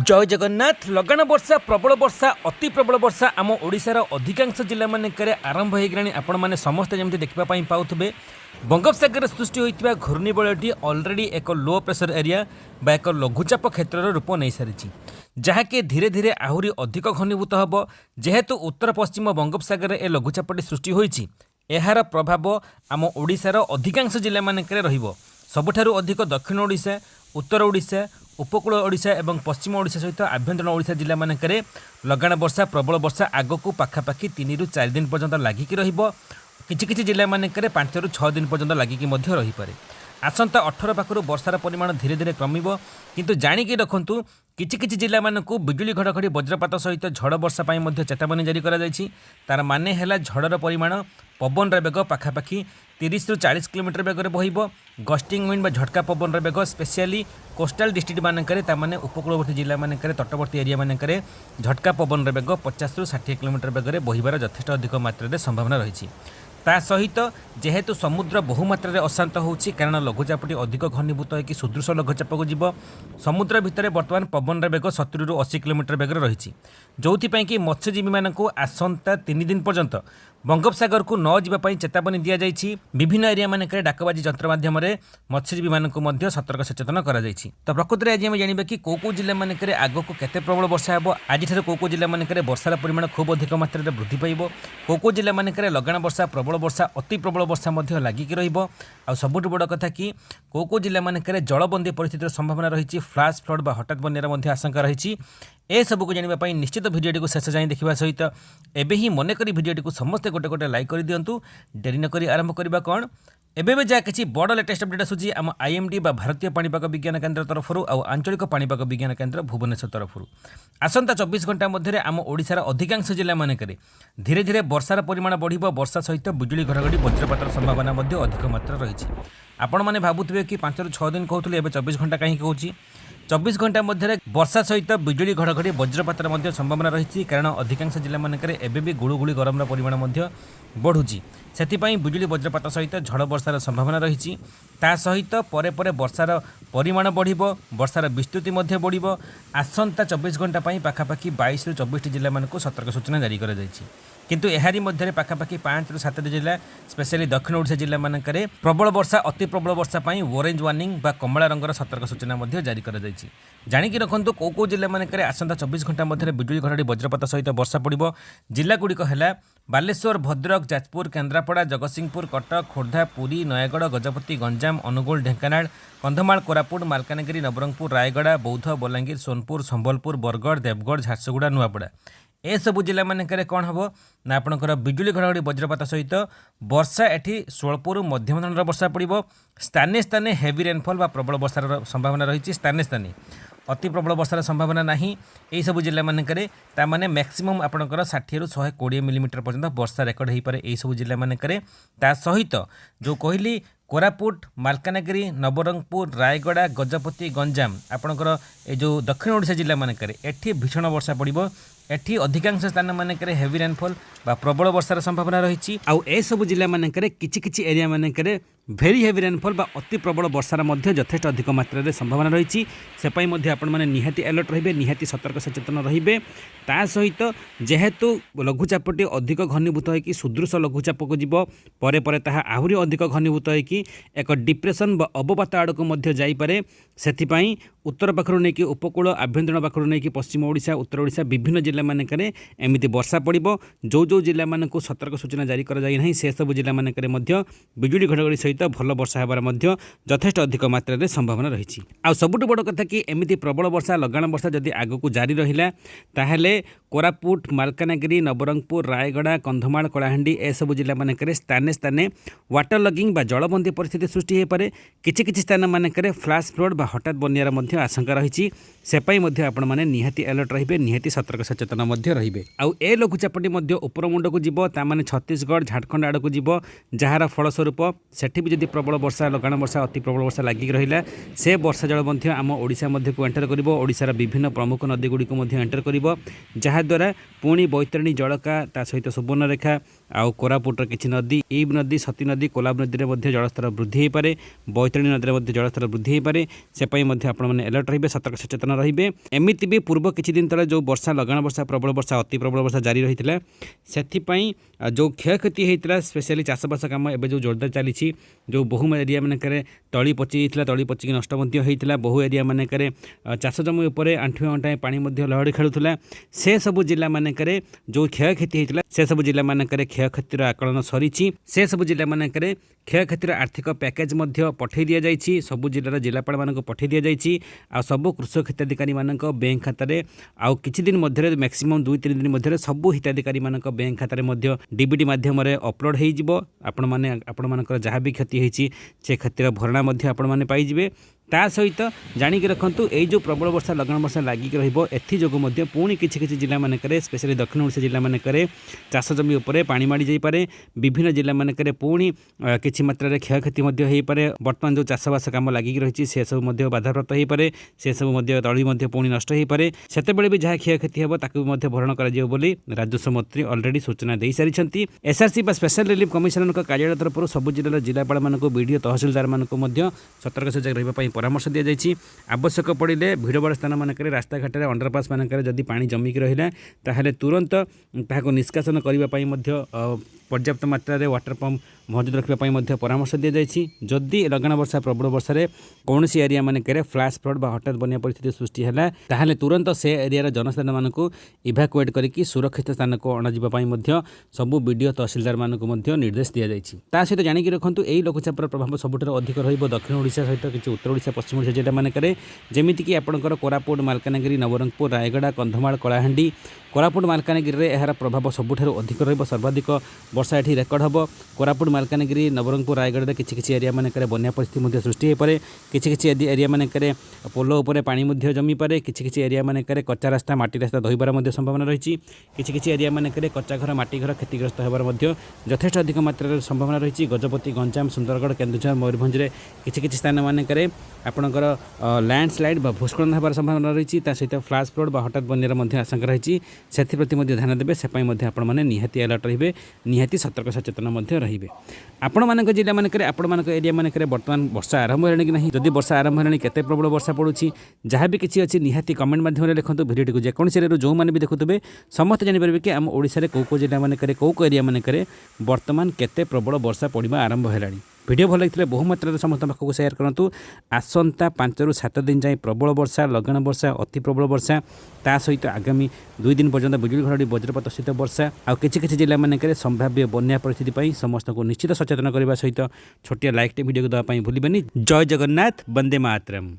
जय जगन्नाथ। लगाण वर्षा प्रबल वर्षा अति प्रबल वर्षा आम ओडिशार अधिकांश जिला मानकरे आरंभ हो गलानी। आपण मैंने समस्ते जमी देखा पाउथे बंगोपसागर सृष्टि होता घूर्णिबलटी अलरेडी एक लो प्रेशर एरिया बा एक लघुचाप क्षेत्र रूप नहीं सारी जहाँकि धीरे धीरे आहरी अधिक घनीभूत हम जेहेतु उत्तर पश्चिम बंगोपसागर ए लघुचापटी सृष्टि होती यार प्रभाव आम ओडिशार अधिकांश जिला मानकरे रहिबो। सबुठारु अधिक दक्षिण ओडिशा उत्तर ओडिशा उपकूल ओडिशा एवं पश्चिम ओडिशा सहित आभ्यंतर ओडिशा जिला मानकरे लगाण वर्षा प्रबल वर्षा आगक पाखापाखि 3 ରୁ 4 दिन पर्यंत लागिकी रहिबो। किछि जिला मानकरे 5 ରୁ 6 दिन पर्यंत लागिकी मध्य रही पारे। आसंता 18 पाखरु वर्षार परिमाण धीरे धीरे कमिबो किंतु जानिकी रखंतु किछि जिला मानकु बिजुली घड़घड़ी वज्रपात सहित झड़ वर्षा पाई मध्य चेतावनी जारी करा जायछि। तार माने हैला झड़र परिमाण पवन बेग पाखापाखि 30 ରୁ 40 किलोमीटर बेगर बहिबो। गस्टिंग विंड बा झटका पवन बेग स्पेशली कोस्टाल डिस्ट्रिक्ट मानकरे तामाने उपकूलवर्ती जिला मानकरे तटवर्ती एरिया मानकरे झटका पवन बेग 50 ରୁ 60 किलोमीटर बेगर बहिबार यथेष्ट अधिक मात्रा संभावना रही। ता सहित जेहेतु समुद्र बहुमात्रा अशांत होउछि कारण लघुचापटी अधिक घनीभूत होकर सुदृश लघुचाप को जीव समुद्र भितर बर्तमान पवन बेग 70 ରୁ 80 किलोमीटर बेगर रही जो कि मत्स्यजीवी मानक आसंता 3 दिन पर्यंत बंगोपसागर को न जावाई चेतावनी दि जाइछि। विभिन्न एरिया मानक डाकबाजी यंत्र माध्यम मत्स्यजीवी मानक सतर्क सचेतन कर। तो प्रकृति में आज आम जानवा कि कौ जिला मानक आगक केते प्रबल वर्षा हे आज कौ जिला मानक वर्षार परिमाण खूब अधिक मात्रा वृद्धि पाइब कौ जिला मानक लगाण वर्षा प्रबल वर्षा अति प्रबल वर्षा लागिकी रहिबो। आ सबुठ बड़ कथा कि कौ जिला मानक जलबंदी परिस्थितिर संभावना रही फ्लाश फ्लड बा हठात बन्यार आशंका रही। ए सबको जानवाई निश्चित भिडियो को शेष जाए देखा सहित एबे ही मनक भिडियो को समस्ते गोटे गोटे लाइक कर दिंतु। डेरी नक आरंभ करवा कौन एबे जहाँ किसी बड़ लेटेस्ट अपडेट आसूँ आम आईएमडी बा भारतीय पाणीपाग विज्ञान केन्द्र तरफ आंचलिक पाणीपाग विज्ञान केन्द्र भुवनेश्वर तरफ आसंता 24 घंटा मध्य आम ओडिशार अधिकांश जिला मानकरे धीरे धीरे वर्षार परिमाण बढ़िबो। वर्षा सहित बिजुली घड़घड़ी वज्रपातर संभावना अधिक मात्रा रही। आपण मैंने भावुवे कि 5 ରୁ 6 दिन कहते हैं 24 घंटा कहीं कहूँ 24 घंटा मध्य वर्षा सहित बिजुली घड़घड़ी वज्रपातर संभावना रही कारण अधिकांश जिला मानकरे एबे भी गुळुगुळी गरमर परिमाण बढ़ुची से बिजुली वज्रपात सहित झड़ वर्षार संभावना रही। ता सहित परे परे वर्षार परिमाण बढ़िबो वर्षार विस्तृति बढ़िबो। आसंता 24 घंटा पाखापाखि 22 ରୁ 24 जिला मानक सतर्क सूचना जारी कर जायछि किंतु एहारी मध्य पाखापाखि 5 ରୁ 7 जिला स्पेशली दक्षिण ओडिशा जिला मानकरे प्रबल वर्षा अति प्रबल वर्षा पाई ऑरेंज वार्निंग बा कमला रंगर सतर्क सूचना जारी कर जायछि। जानिकी रखंतु कौ जिला मानकरे आसंता 24 घंटा मध्य बिजुली घड़घड़ी वज्रपात सहित वर्षा पड़िबो। जिला गुड़िक है बालेश्वर भद्रक जाजपुर केन्द्रापड़ा जगतसिंहपुर कटक खोर्धा पुरी नयागढ़ गजपति गंजाम अनुगुल ढेंकानाल कंधमाल कोरापुट मालकानगिरी नवरंगपुर रायगड़ा बौद्ध बलांगीर सोनपुर संबलपुर बरगढ़ देवगढ़ झारसुगुड़ा नुआपड़ा ए सबु जिला मानकरे कौन हम ना आपणकर बिजुली घड़घड़ी वज्रपात सहित वर्षा एठी स्वल्प ରୁ मध्यम धरणर वर्षा पड़िबो। स्थाने स्थाने हेवी रेनफॉल बा प्रबल वर्षार संभावना रही। स्थाने स्थाने अति प्रबल वर्षार संभावना नहीं। यही सब जिला मानकरे तामाने मैक्सिमम आपणकर 60 ରୁ 120 मिलीमीटर पर्यंत वर्षा रेकर्ड हो पारे। यही सब जिला मानकरे ता सहित जो कहली कोरापुट मालकानगिरी नवरंगपुर रायगड़ा गजपति गंजाम आपणकर ए जो दक्षिण ओडिशा जिला मानकरे एठी भीषण वर्षा पड़िबो। एठी अधिकांश स्थान मानकरे हेवी रेनफॉल बा प्रबल वर्षार संभावना रही। आउ ए सब जिला मानकरे किछि एरिया मानकरे भेरी हेवी रेनफॉल बा अति प्रबल वर्षार यथेष्ट अधिक मात्रा संभावना रही। से पई मध्य आपण माने निहाती अलर्ट रहिबे निहाती सतर्क सचेतन रहिबे। ता सहित जेहेतु लघुचापटी अधिक घनीभूत होकर सुदृश लघुचाप को जीव परे परे ताहा आहुरी अधिक घनीभूत होकर एक डिप्रेशन बा अवपात आड़ को जाई पारे। सेथिपाई उत्तर पाखरु नेकी उपकूल आभ्यंतर पाखरु नेकी पश्चिम ओडिशा उत्तर ओडिशा विभिन्न जिला मानकरे एमिति वर्षा पड़िबो। जो जिला मानकु सतर्क सूचना जारी कर जाई नहीं से सब जिला मानकरे मध्य बिजुली घड़घड़ी सहित भल वर्षा हेबार मध्य यथेष्ट अधिक मात्रा संभावना रही। आ सबुठ बड़ कथा कि एमिति प्रबल वर्षा लगाण वर्षा जदि आगकू जारी रहिला ताहेले कोरापुट मालकानगिरी नवरंगपुर रायगड़ा कंधमाल कलाहांडी ए सब जिला मानकरे स्थाने स्थाने वाटर लगिंग बा जलबंदी परिस्थिति सृष्टि हो पारे। किछि स्थान मानकरे फ्लाश फ्लड बा हठात बन्यार मध्य आशंका रही। से पई मध्य आपण माने निहाती अलर्ट रहिबे निहाती सतर्क सचेतन मध्य रहिबे। आउ ए लघुचापटी मध्य उपर मुंड को जीव ता माने छत्तीसगढ़ झारखंड आड़ को जीव जार फलस्वरूप सेठी भी जदि प्रबल वर्षा लगाण वर्षा अति प्रबल वर्षा लागिक रहिला से वर्षा जल मध्य आम ओडिशा मध्य को एंटर करिवो। ओडिशार विभिन्न प्रमुख नदी गुड़ी को मध्य एंटर करिवो जहाद्वारा पुणी बैतरणी जलका ता सहित सुवर्णरेखा आउ कोरापुटर किछि नदी ई नदी सती नदी कोलाब नदी रे मध्ये जलस्तर वृद्धि हो पारे बैतरणी नदी रे मध्ये जलस्तर वृद्धि हो पारे से पई मध्ये आपण माने अलर्ट रहिबे सतर्क सचेतन रहिबे। एमिति भी पूर्व किछि दिन तले जो वर्षा लगाण वर्षा प्रबल वर्षा अति प्रबल वर्षा जारी रहितला सेथि पई जो क्षयक्षति होइतला स्पेशली चाषबास काम एबे जो जोरदार चली जो बहु एरिया मानक तली पचि तली पचिक नष्ट होता बहु एरिया मानक चाष जमी उपर आंठुए अंठाए पानी लहड़ी खेलुला से सबु जिला मानक जो क्षयक्षति होता से सबु जिला मानक क्षयक्षतिर आकलन सरी से सबु जिला मानक क्षयक्षतिर आर्थिक पैकेज पठे दि जाइए सबु जिलार जिलापाल मानक पठे दि जाइए आ सबु कृषक हिताधिकारी मानक बैंक खातार आउ किछि दिन मध्य मैक्सिमम 2-3 दिन मध्य सबु हिताधिकारी मानक बैंक खातार डीबीटी माध्यम अपलोड हो आपण मानकर जहाँ भी क्षति होती से क्षतिर भरणा आपण मैंने पाइबे। ता सहित जाणिक रखु यही जो प्रबल वर्षा लगाण वर्षा लगिक रही पुणी किसी जिला मानक स्पेशली दक्षिण ओडिशा जिला मानक चाष जमी उपर पानी माड़ी जापे विभिन्न जिला मानक पुणी किसी मात्रा क्षयक्षति हो पारे बर्तमान जो चाषबास कम लगिक रही से सब बाधाप्राप्त हो पारे से सब तली पुणी नष्ट हो पारे से भी जहाँ क्षयक्षति हो भरण कर राजस्व मंत्री अलरेडी सूचना दे सारी एसआरसी स्पेशल रिलीफ कमिशनर कार्यालय तरफ सब जिलार जिलापाल मानक बीडीओ तहसिलदार मानक सतर्क सजग रही परामर्श दि जाइए। आवश्यक पड़े भिड़ भाड़ स्थान मानक रास्ताघाट अंडरपास मानक जदि पानी जमिक रहा ताहले तुरंत ताहाको निष्कासन करने पर्याप्त मात्रा वाटर पंप मौजूद रखापी परामर्श दि जाइए। जदि लगाण वर्षा प्रबल वर्षा कौन सी एरिया मानक फ्लैश फ्लड हठात बनिया परिस्थिति सृष्टि है ताहले तुरंत से एरिया जनसाधारण मानक इभाकुएट करके सुरक्षित स्थान को अणाଯିवाई सबू बीडीओ तहसिलदार मानक निर्देश दि जाइए। ता सहित जाणिक रखु यही लघुचापर प्रभाव सबुठ अधिक दक्षिण ओडिशा सहित किसी उत्तर ओडिशा पश्चिम ओडिशा जिला मानक जमीक आपंकर कोरापुट मालकानगिरी नवरंगपुर रायगड़ा कंधमाल कलाहांडी कोरापुट मालकानगिरी यार प्रभाव सबुठ अधिक सर्वाधिक वर्षा ये रेकर्ड हम कोरापुट मालकानगिरी नवरंगपुर रायगढ़ किसी एरिया मानक बन्या परिस्थिति सृष्टि हो पाए किसी एरिया मानक पोल उपर पानी जमी पारे किसी एरिया मानक कच्चा रास्ता माटी रास्ता दहीबार संभावना रही किसी एरिया मानक कच्चा घर माटी घर क्षतिग्रस्त होबार यथेष्ट अधिक मात्रा संभावना रही गजपति गंजाम सुंदरगढ़ केन्दुझर मयूरभंज किसी स्थान मानक आपणकर लैंडस्लाइड भूस्खलन होबार संभावना रही सहित फ्लैश फ्लड हठात बन्यार आशंका रही से ध्यान देवे से निहाती अलर्ट रे निहाती सतर्क सचेतन रे आपण मान जिला मानक आपण मान एरिया मानक बर्तमान वर्षा आरंभ है कि नहीं जदि वर्षा आरंभ है केते प्रबल वर्षा पड़ुछि जहाँ भी किसी अच्छी निहाती कमेंट माध्यम लिखु भिडियो को जेकोसी एरिया जो मैंने भी देखुए समस्त जानीपर कि आम ओडिशा कौ जिला मानक कौ एरिया मानक बर्तमान केते प्रबल वर्षा पड़ा आरंभ है। वीडियो भल लगे बहु मात्रा समस्त पाखक सेयार करूँ। आसंता 5 ରୁ 7 दिन जाए प्रबल वर्षा लगाण वर्षा अति प्रबल वर्षा ता सहित आगामी 2 दिन पर्यंत बिजुली घड़घड़ी वज्रपात सहित वर्षा आउ किसी जिला मानक संभाव्य बन्या परिस्थिति समस्त को निश्चित सचेतन करने सहित छोटिया लाइक वीडियो को देवाई भूलें। जय जगन्नाथ वंदे मातरम।